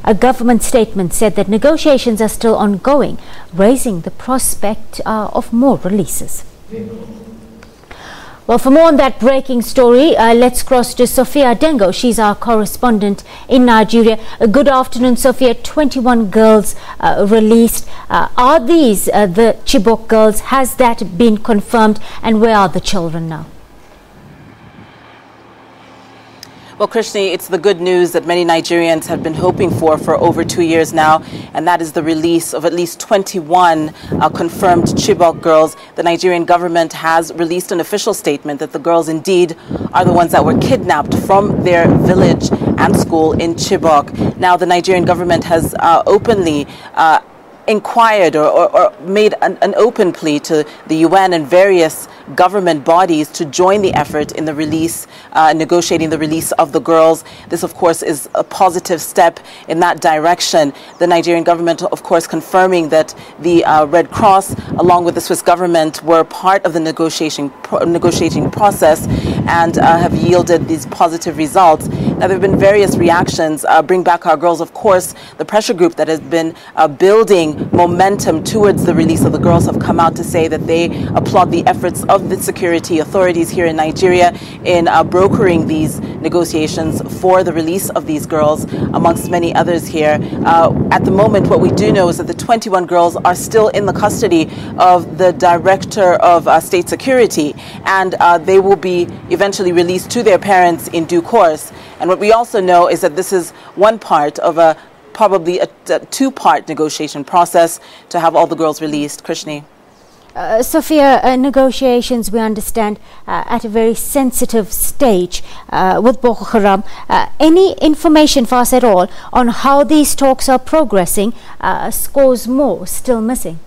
A government statement said that negotiations are still ongoing, raising the prospect of more releases. Well, for more on that breaking story, let's cross to Sophia Dengo. She's our correspondent in Nigeria. Good afternoon, Sophia. 21 girls released. Are these the Chibok girls? Has that been confirmed? And where are the children now? Well, Krishni, it's the good news that many Nigerians have been hoping for over 2 years now, and that is the release of at least 21 confirmed Chibok girls. The Nigerian government has released an official statement that the girls indeed are the ones that were kidnapped from their village and school in Chibok. Now, the Nigerian government has openly inquired or made an open plea to the UN and various government bodies to join the effort in the release, negotiating the release of the girls. This, of course, is a positive step in that direction. The Nigerian government, of course, confirming that the Red Cross, along with the Swiss government, were part of the negotiating process and have yielded these positive results. Now, there have been various reactions. Bring Back Our Girls, of course, the pressure group that has been building momentum towards the release of the girls, have come out to say that they applaud the efforts of the security authorities here in Nigeria in brokering these negotiations for the release of these girls, amongst many others here. At the moment, what we do know is that the 21 girls are still in the custody of the Director of State Security, and they will be eventually released to their parents in due course. And what we also know is that this is one part of probably a two-part negotiation process to have all the girls released. Krishni. Sophia, negotiations, we understand, at a very sensitive stage with Boko Haram. Any information for us at all on how these talks are progressing? Scores more still missing.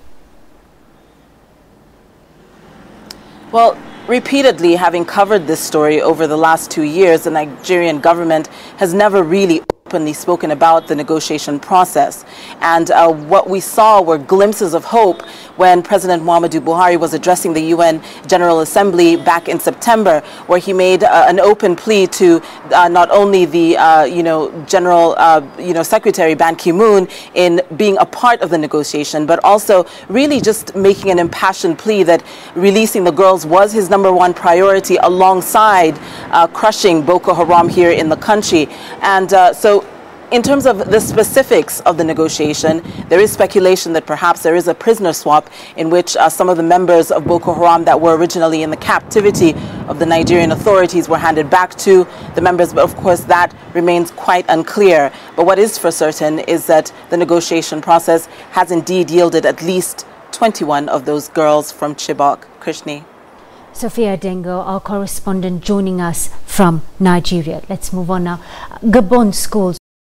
Well, repeatedly having covered this story over the last 2 years, the Nigerian government has never really openly spoken about the negotiation process. And what we saw were glimpses of hope when President Muhammadu Buhari was addressing the UN General Assembly back in September, where he made an open plea to not only the General Secretary Ban Ki-moon in being a part of the negotiation, but also really just making an impassioned plea that releasing the girls was his #1 priority, alongside crushing Boko Haram here in the country. And so in terms of the specifics of the negotiation, there is speculation that perhaps there is a prisoner swap in which some of the members of Boko Haram that were originally in the captivity of the Nigerian authorities were handed back to the members. But of course, that remains quite unclear. But what is for certain is that the negotiation process has indeed yielded at least 21 of those girls from Chibok. Krishni. Sophia Dengo, our correspondent, joining us from Nigeria. Let's move on now. Gabon schools